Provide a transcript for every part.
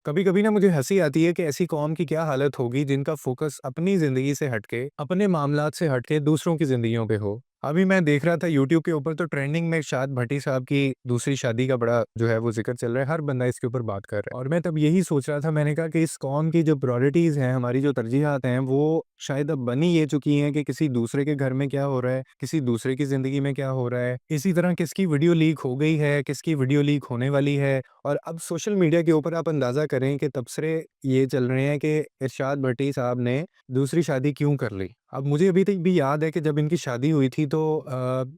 कभी कभी ना मुझे हंसी आती है कि ऐसी कौम की क्या हालत होगी जिनका फोकस अपनी जिंदगी से हटके अपने मामलात से हटके दूसरों की जिंदगियों पे हो। अभी मैं देख रहा था यूट्यूब के ऊपर तो ट्रेंडिंग में शाद भट्टी साहब की दूसरी शादी का बड़ा जो है वो जिक्र चल रहा है। हर बंदा इसके ऊपर बात कर रहा है और मैं तब यही सोच रहा था, मैंने कहा कि इस कौम की जो प्रायोरिटीज हैं, हमारी जो तरजीहात हैं, वो शायद अब बनी ये चुकी हैं कि किसी दूसरे के घर में क्या हो रहा है, किसी दूसरे की जिंदगी में क्या हो रहा है, इसी तरह किसकी वीडियो लीक हो गई है, किसकी वीडियो लीक होने वाली है। और अब सोशल मीडिया के ऊपर आप अंदाज़ा करें कि तबसरे ये चल रहे हैं कि इरशाद भट्टी साहब ने दूसरी शादी क्यों कर ली। अब मुझे अभी तक भी याद है कि जब इनकी शादी हुई थी तो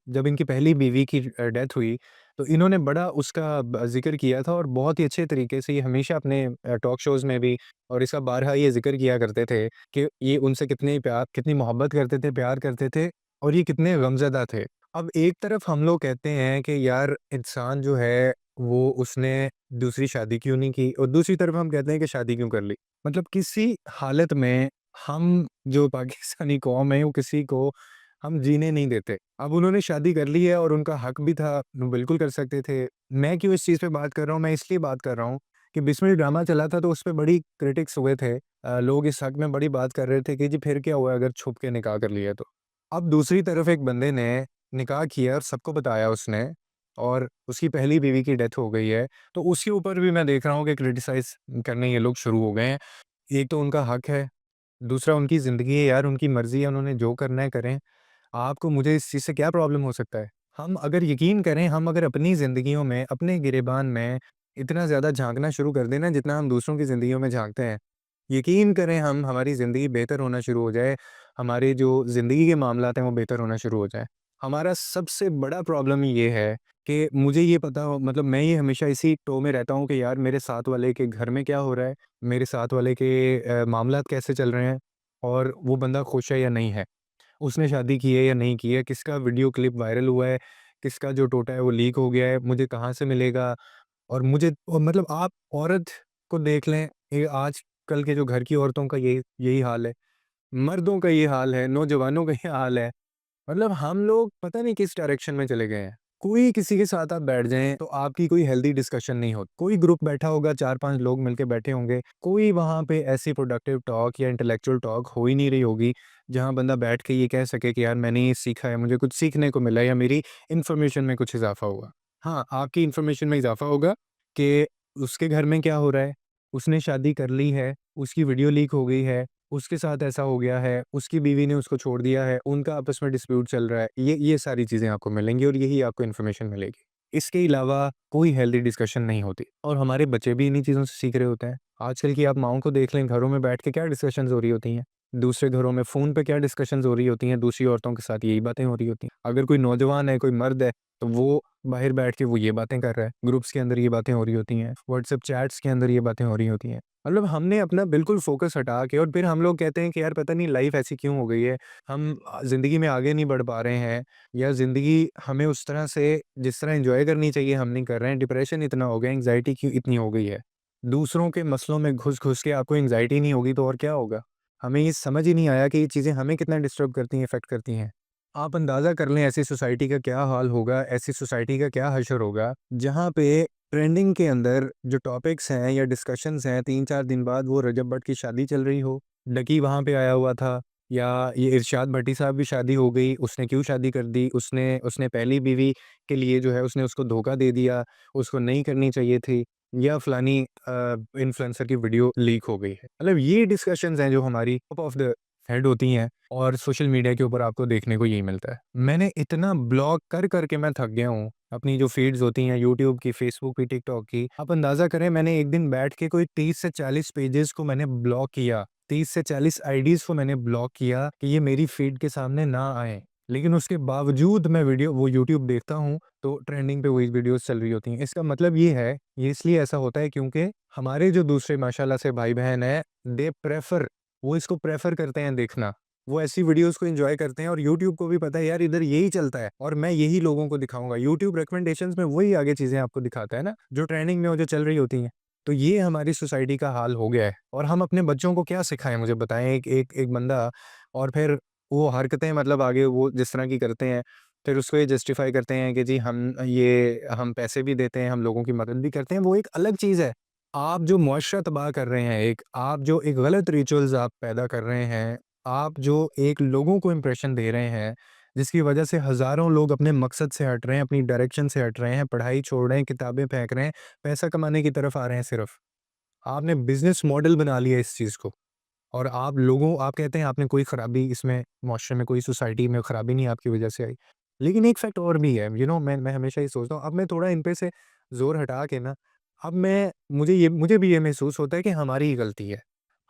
जब इनकी पहली बीवी की डेथ हुई, तो इन्होंने बड़ा उसका ज़िक्र किया था और बहुत ही अच्छे तरीके से ये हमेशा अपने टॉक शोज़ में भी और इसका बारहा ये ज़िक्र किया करते थे कि ये उनसे कितनी मोहब्बत करते थे, प्यार करते थे और ये कितने गमज़दा थे। अब एक तरफ हम लोग कहते हैं कि यार इंसान जो है वो उसने दूसरी शादी क्यों नहीं की, और दूसरी तरफ हम कहते हैं कि शादी क्यों कर ली। मतलब किसी हालत में हम जो पाकिस्तानी कौम है वो किसी को हम जीने नहीं देते। अब उन्होंने शादी कर ली है और उनका हक भी था, वो बिल्कुल कर सकते थे। मैं क्यों इस चीज़ पे बात कर रहा हूँ, मैं इसलिए बात कर रहा हूँ कि बिस्मिल ड्रामा चला था तो उसपे बड़ी क्रिटिक्स हुए थे। लोग इस हक में बड़ी बात कर रहे थे कि जी फिर क्या हुआ अगर छुप के निकाह कर लिया तो। अब दूसरी तरफ एक बंदे ने निकाह किया और सबको बताया उसने, और उसकी पहली बीवी की डेथ हो गई है, तो उसके ऊपर भी मैं देख रहा हूँ कि क्रिटिसाइज़ करने ये लोग शुरू हो गए हैं। एक तो उनका हक है, दूसरा उनकी ज़िंदगी है यार, उनकी मर्ज़ी है, उन्होंने जो करना है करें। आपको मुझे इस चीज़ से क्या प्रॉब्लम हो सकता है? हम अगर यकीन करें, हम अगर अपनी ज़िंदगियों में, अपने गिरेबान में इतना ज़्यादा झाँकना शुरू कर दें ना जितना हम दूसरों की ज़िंदगियों में झाँकते हैं, यकीन करें हम हमारी ज़िंदगी बेहतर होना शुरू हो जाए, हमारे जो ज़िंदगी के मामलात हैं वो बेहतर होना शुरू हो जाएँ। हमारा सबसे बड़ा प्रॉब्लम ये है कि मुझे ये पता हो, मतलब मैं ये हमेशा इसी टो में रहता हूँ कि यार मेरे साथ वाले के घर में क्या हो रहा है, मेरे साथ वाले के मामलात कैसे चल रहे हैं और वो बंदा खुश है या नहीं है। उसने शादी की है या नहीं की है, किसका वीडियो क्लिप वायरल हुआ है, किसका जो टोटा है वो लीक हो गया है, मुझे कहाँ से मिलेगा। और मुझे मतलब आप औरत को देख लें, ये आजकल के जो घर की औरतों का यही यही हाल है, मर्दों का ये हाल है, नौजवानों का ये हाल है। मतलब हम लोग पता नहीं किस डायरेक्शन में चले गए हैं। कोई किसी के साथ आप बैठ जाएँ तो आपकी कोई हेल्दी डिस्कशन नहीं होती। कोई ग्रुप बैठा होगा, 4-5 लोग मिलके बैठे होंगे, कोई वहाँ पे ऐसी प्रोडक्टिव टॉक या इंटेलेक्चुअल टॉक हो ही नहीं रही होगी, जहाँ बंदा बैठ के ये कह सके कि यार मैंने ये सीखा है, मुझे कुछ सीखने को मिला या मेरी इन्फॉर्मेशन में कुछ इज़ाफ़ा हुआ। हाँ, आपकी इन्फॉर्मेशन में इज़ाफ़ा होगा कि उसके घर में क्या हो रहा है, उसने शादी कर ली है, उसकी वीडियो लीक हो गई है, उसके साथ ऐसा हो गया है, उसकी बीवी ने उसको छोड़ दिया है, उनका आपस में डिस्प्यूट चल रहा है। ये सारी चीज़ें आपको मिलेंगी और यही आपको इन्फॉर्मेशन मिलेगी। इसके अलावा कोई हेल्दी डिस्कशन नहीं होती और हमारे बच्चे भी इन्हीं चीज़ों से सीख रहे होते हैं। आजकल की आप माँओं को देख लें, घरों में बैठ के क्या डिस्कशंस हो रही होती हैं। दूसरे घरों में फ़ोन पे क्या डिस्कशंस हो रही होती हैं, दूसरी औरतों के साथ यही बातें हो रही होती हैं। अगर कोई नौजवान है, कोई मर्द है, तो वो बाहर बैठ के वो ये बातें कर रहा है। ग्रुप्स के अंदर ये बातें हो रही होती हैं, व्हाट्सएप चैट्स के अंदर ये बातें हो रही होती हैं। मतलब हमने अपना बिल्कुल फ़ोकस हटा के और फिर हम लोग कहते हैं कि यार पता नहीं लाइफ़ ऐसी क्यों हो गई है, हम ज़िंदगी में आगे नहीं बढ़ पा रहे हैं या ज़िंदगी हमें उस तरह से जिस तरह एन्जॉय करनी चाहिए हम नहीं कर रहे हैं, डिप्रेशन इतना हो गया, एंग्ज़ायटी क्यों इतनी हो गई है। दूसरों के मसलों में घुस-घुस के आपको एंग्ज़ायटी नहीं होगी तो और क्या होगा? हमें ये समझ ही नहीं आया कि ये चीज़ें हमें कितना डिस्टर्ब करती हैं, इफ़ेक्ट करती हैं। आप अंदाज़ा कर लें ऐसी सोसाइटी का क्या हाल होगा, ऐसी सोसाइटी का क्या हशर होगा, जहाँ पे ट्रेंडिंग के अंदर जो टॉपिक्स हैं या डिस्कशंस हैं, 3-4 दिन बाद वो रजब भट्ट की शादी चल रही हो, डकी वहाँ पे आया हुआ था, या ये इरशाद भट्टी साहब की शादी हो गई, उसने क्यों शादी कर दी, उसने उसने पहली बीवी के लिए जो है उसने उसको धोखा दे दिया, उसको नहीं करनी चाहिए थी, या फलानी इन्फ्लुएंसर की वीडियो लीक हो गई है। मतलब ये डिस्कशंस हैं जो हमारी टॉप ऑफ द हेड होती हैं और सोशल मीडिया के ऊपर आपको देखने को यही मिलता है। मैंने इतना ब्लॉक कर के मैं थक गया हूँ, अपनी जो फ़ीड्स होती हैं यूट्यूब की, फ़ेसबुक की, टिकटॉक की। आप अंदाज़ा करें मैंने एक दिन बैठ के कोई 30 से 40 पेजेज़ को मैंने ब्लॉक किया। 30 से 40 आईडीज़ को मैंने ब्लॉक किया कि ये मेरी फ़ीड के सामने ना आएँ। लेकिन उसके बावजूद मैं वीडियो वो यूट्यूब देखता हूँ, तो ट्रेंडिंग पे वही वीडियोज़ चल रही होती हैं। इसका मतलब ये है, ये इसलिए ऐसा होता है क्योंकि हमारे जो दूसरे माशाल्लाह से भाई-बहन हैं, दे प्रेफ़र वो इसको प्रेफ़र करते हैं देखना। वो ऐसी वीडियोज़ को एन्जॉय करते हैं और यूट्यूब को भी पता है यार इधर यही चलता है और मैं यही लोगों को दिखाऊँगा। यूट्यूब रिकमेंडेशंस में वही आगे चीज़ें आपको दिखाता है ना, जो ट्रेंडिंग में वो जो चल रही होती हैं। तो ये हमारी सोसाइटी का हाल हो गया है और हम अपने बच्चों को क्या सिखाएँ मुझे बताएँ? एक बंदा और फिर वो हरकतें मतलब आगे वो जिस तरह की करते हैं, फिर उसको ये जस्टिफ़ाई करते हैं कि जी हम पैसे भी देते हैं, हम लोगों की मदद भी करते हैं, वो एक अलग चीज़ है। आप जो मुआशरा तबाह कर रहे हैं, आप जो एक गलत रिचुअल्स आप पैदा कर रहे हैं, आप जो एक लोगों को इंप्रेशन दे रहे हैं, जिसकी वजह से हज़ारों लोग अपने मकसद से हट रहे हैं, अपनी डायरेक्शन से हट रहे हैं, पढ़ाई छोड़ रहे हैं, किताबें फेंक रहे हैं, पैसा कमाने की तरफ आ रहे हैं सिर्फ़। आपने बिज़नेस मॉडल बना लिया इस चीज़ को। और आप कहते हैं आपने कोई खराबी इसमें मुआशरे में कोई सोसाइटी में खराबी नहीं आपकी वजह से आई। लेकिन एक फैक्ट और भी है, मैं हमेशा ये सोचता हूँ, अब मैं थोड़ा इन पे से ज़ोर हटा के ना, अब मैं मुझे भी ये महसूस होता है कि हमारी ही गलती है।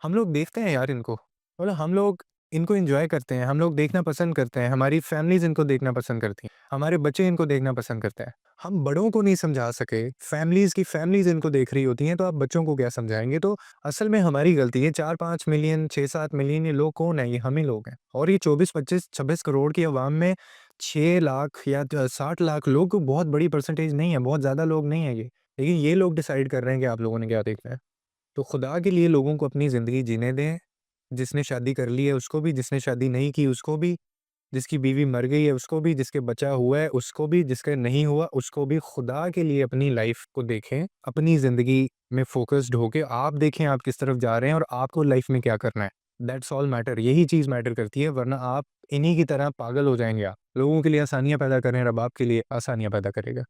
हम लोग देखते हैं यार इनको, मतलब हम लोग इनको एन्जॉय करते हैं, हम लोग देखना पसंद करते हैं, हमारी फैमिलीज़ इनको देखना पसंद करती हैं, हमारे बच्चे इनको देखना पसंद करते हैं। हम बड़ों को नहीं समझा सके, फैमिलीज़ की फैमिलीज़ इनको देख रही होती हैं, तो आप बच्चों को क्या समझाएँगे? तो असल में हमारी गलती है। 4-5 मिलियन, 6-7 मिलियन ये लोग कौन है? ये हम ही लोग हैं। और ये 24-25-26 करोड़ की आवाम में 6 लाख या 60 लाख लोग बहुत बड़ी परसेंटेज नहीं है, बहुत ज़्यादा लोग नहीं है ये। लेकिन ये लोग डिसाइड कर रहे हैं कि आप लोगों ने क्या देखना है। तो खुदा के लिए लोगों को अपनी ज़िंदगी जीने दें। जिसने शादी कर ली है उसको भी, जिसने शादी नहीं की उसको भी, जिसकी बीवी मर गई है उसको भी, जिसके बचा हुआ है उसको भी, जिसका नहीं हुआ उसको भी। खुदा के लिए अपनी लाइफ को देखें, अपनी ज़िंदगी में फ़ोकस्ड होके आप देखें आप किस तरफ जा रहे हैं और आपको लाइफ में क्या करना है। दैट्स ऑल मैटर, यही चीज़ मैटर करती है, वरना आप इन्हीं की तरह पागल हो जाएँगे आप। लोगों के लिए आसानियाँ पैदा कर रहे हैं, रब आपके लिए आसानियाँ पैदा करेगा।